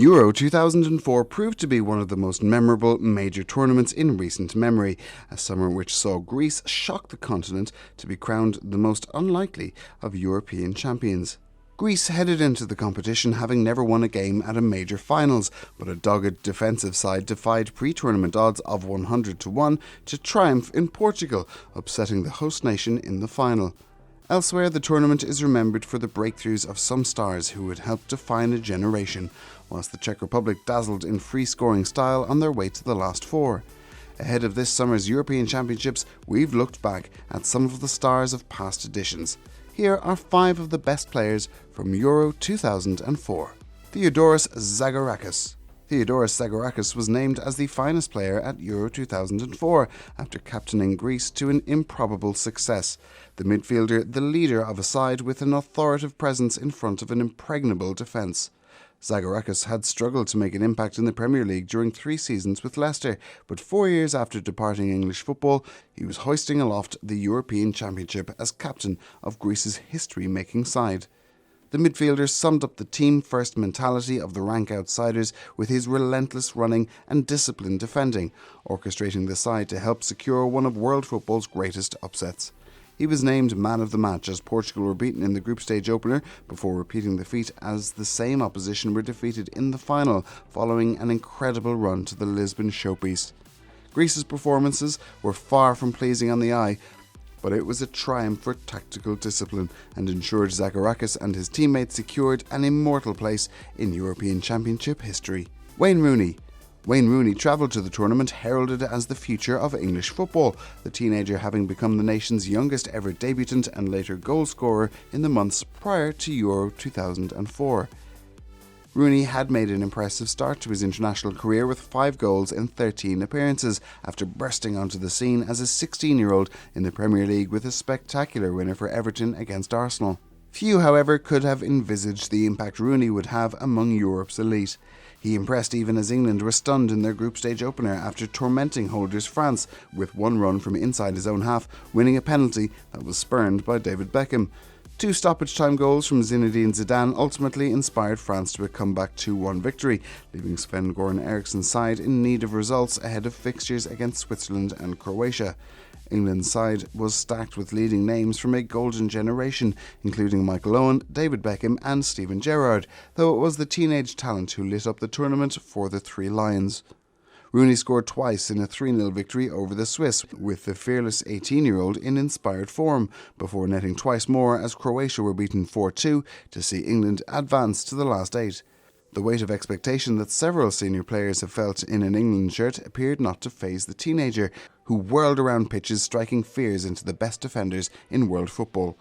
Euro 2004 proved to be one of the most memorable major tournaments in recent memory, a summer which saw Greece shock the continent to be crowned the most unlikely of European champions. Greece headed into the competition having never won a game at a major finals, but a dogged defensive side defied pre-tournament odds of 100-1 to triumph in Portugal, upsetting the host nation in the final. Elsewhere, the tournament is remembered for the breakthroughs of some stars who would help define a generation, whilst the Czech Republic dazzled in free-scoring style on their way to the last four. Ahead of this summer's European Championships, we've looked back at some of the stars of past editions. Here are 5 of the best players from Euro 2004. Theodoros Zagorakis. Theodoros Zagorakis was named as the finest player at Euro 2004 after captaining Greece to an improbable success. The midfielder, the leader of a side with an authoritative presence in front of an impregnable defence. Zagorakis had struggled to make an impact in the Premier League during 3 seasons with Leicester, but 4 years after departing English football, he was hoisting aloft the European Championship as captain of Greece's history-making side. The midfielder summed up the team-first mentality of the rank outsiders with his relentless running and disciplined defending, orchestrating the side to help secure one of world football's greatest upsets. He was named man of the match as Portugal were beaten in the group stage opener before repeating the feat as the same opposition were defeated in the final following an incredible run to the Lisbon showpiece. Greece's performances were far from pleasing on the eye, but it was a triumph for tactical discipline and ensured Zagorakis and his teammates secured an immortal place in European Championship history. Wayne Rooney. Wayne Rooney travelled to the tournament heralded as the future of English football, the teenager having become the nation's youngest ever debutant and later goal scorer in the months prior to Euro 2004. Rooney had made an impressive start to his international career with 5 goals in 13 appearances after bursting onto the scene as a 16-year-old in the Premier League with a spectacular winner for Everton against Arsenal. Few, however, could have envisaged the impact Rooney would have among Europe's elite. He impressed even as England were stunned in their group stage opener after tormenting holders France with one run from inside his own half, winning a penalty that was spurned by David Beckham. 2 stoppage time goals from Zinedine Zidane ultimately inspired France to a comeback 2-1 victory, leaving Sven-Göran Eriksson's side in need of results ahead of fixtures against Switzerland and Croatia. England's side was stacked with leading names from a golden generation, including Michael Owen, David Beckham and Steven Gerrard, though it was the teenage talent who lit up the tournament for the Three Lions. Rooney scored twice in a 3-0 victory over the Swiss, with the fearless 18-year-old in inspired form, before netting twice more as Croatia were beaten 4-2 to see England advance to the last 8. The weight of expectation that several senior players have felt in an England shirt appeared not to faze the teenager, who whirled around pitches striking fears into the best defenders in world football.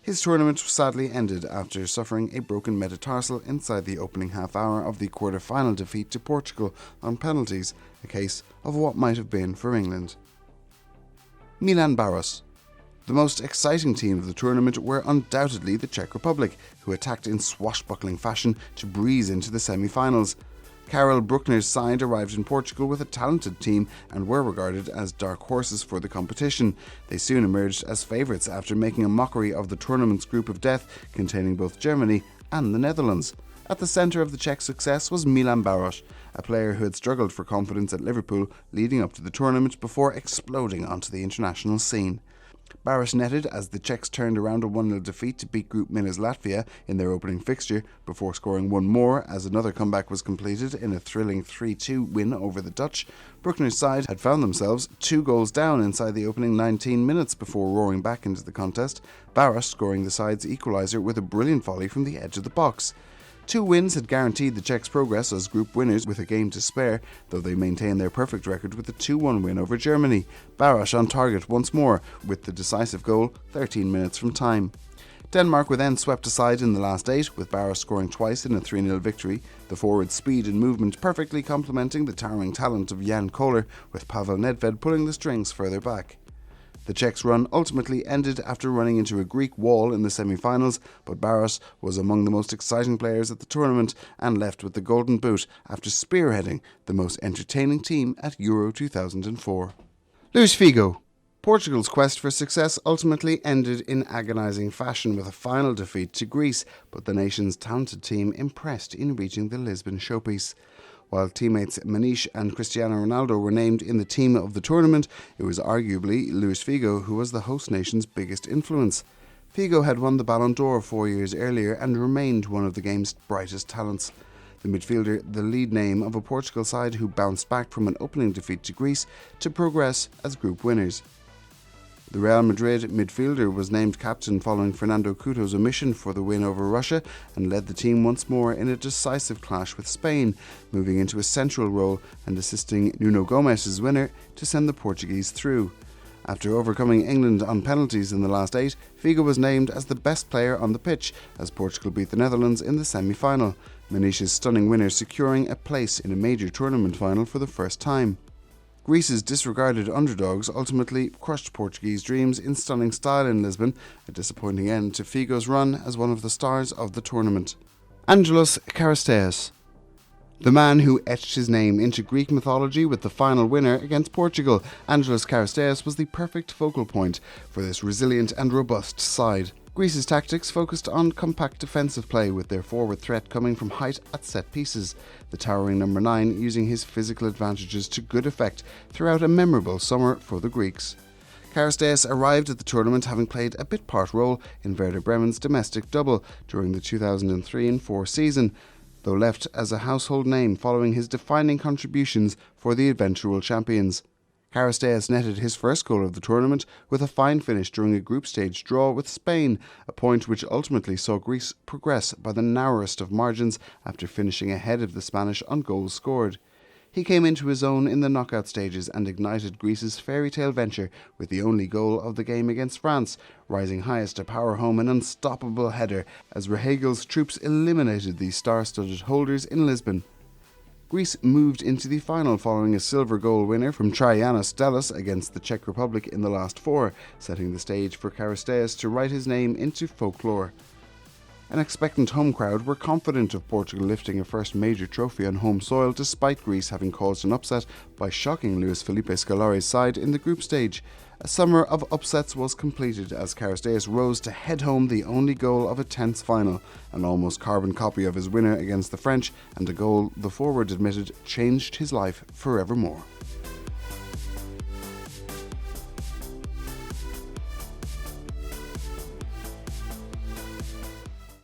His tournament sadly ended after suffering a broken metatarsal inside the opening half hour of the quarter-final defeat to Portugal on penalties, a case of what might have been for England. Milan Baros. The most exciting team of the tournament were undoubtedly the Czech Republic, who attacked in swashbuckling fashion to breeze into the semi-finals. Karel Bruckner's side arrived in Portugal with a talented team and were regarded as dark horses for the competition. They soon emerged as favourites after making a mockery of the tournament's group of death, containing both Germany and the Netherlands. At the centre of the Czech success was Milan Baros, a player who had struggled for confidence at Liverpool leading up to the tournament before exploding onto the international scene. Baros netted as the Czechs turned around a 1-0 defeat to beat group winners Latvia in their opening fixture, before scoring one more as another comeback was completed in a thrilling 3-2 win over the Dutch. Bruckner's side had found themselves 2 goals down inside the opening 19 minutes before roaring back into the contest, Baros scoring the side's equaliser with a brilliant volley from the edge of the box. 2 wins had guaranteed the Czechs progress as group winners with a game to spare, though they maintained their perfect record with a 2-1 win over Germany. Baros on target once more, with the decisive goal 13 minutes from time. Denmark were then swept aside in the last 8, with Baros scoring twice in a 3-0 victory, the forward speed and movement perfectly complementing the towering talent of Jan Koller, with Pavel Nedved pulling the strings further back. The Czechs' run ultimately ended after running into a Greek wall in the semi-finals, but Baros was among the most exciting players at the tournament and left with the golden boot after spearheading the most entertaining team at Euro 2004. Luis Figo. Portugal's quest for success ultimately ended in agonising fashion with a final defeat to Greece, but the nation's talented team impressed in reaching the Lisbon showpiece. While teammates Maniche and Cristiano Ronaldo were named in the team of the tournament, it was arguably Luis Figo who was the host nation's biggest influence. Figo had won the Ballon d'Or 4 years earlier and remained one of the game's brightest talents. The midfielder, the lead name of a Portugal side who bounced back from an opening defeat to Greece to progress as group winners. The Real Madrid midfielder was named captain following Fernando Couto's omission for the win over Russia and led the team once more in a decisive clash with Spain, moving into a central role and assisting Nuno Gomez's winner to send the Portuguese through. After overcoming England on penalties in the last 8, Figo was named as the best player on the pitch as Portugal beat the Netherlands in the semi-final, Maniche's stunning winner securing a place in a major tournament final for the first time. Greece's disregarded underdogs ultimately crushed Portuguese dreams in stunning style in Lisbon, a disappointing end to Figo's run as one of the stars of the tournament. ANGELOS CHARISTEAS. The man who etched his name into Greek mythology with the final winner against Portugal, ANGELOS CHARISTEAS was the perfect focal point for this resilient and robust side. Greece's tactics focused on compact defensive play with their forward threat coming from height at set pieces, the towering number 9 using his physical advantages to good effect throughout a memorable summer for the Greeks. Charisteas arrived at the tournament having played a bit-part role in Werder Bremen's domestic double during the 2003-04 season, though left as a household name following his defining contributions for the eventual champions. Charisteas netted his first goal of the tournament with a fine finish during a group stage draw with Spain, a point which ultimately saw Greece progress by the narrowest of margins after finishing ahead of the Spanish on goals scored. He came into his own in the knockout stages and ignited Greece's fairy tale venture with the only goal of the game against France, rising highest to power home an unstoppable header as Rehegel's troops eliminated the star-studded holders in Lisbon. Greece moved into the final following a silver goal winner from Trianos Dallas against the Czech Republic in the last 4, setting the stage for Charisteas to write his name into folklore. An expectant home crowd were confident of Portugal lifting a first major trophy on home soil despite Greece having caused an upset by shocking Luis Felipe Scolari's side in the group stage. A summer of upsets was completed as Charisteas rose to head home the only goal of a tense final, an almost carbon copy of his winner against the French, and a goal the forward admitted changed his life forevermore.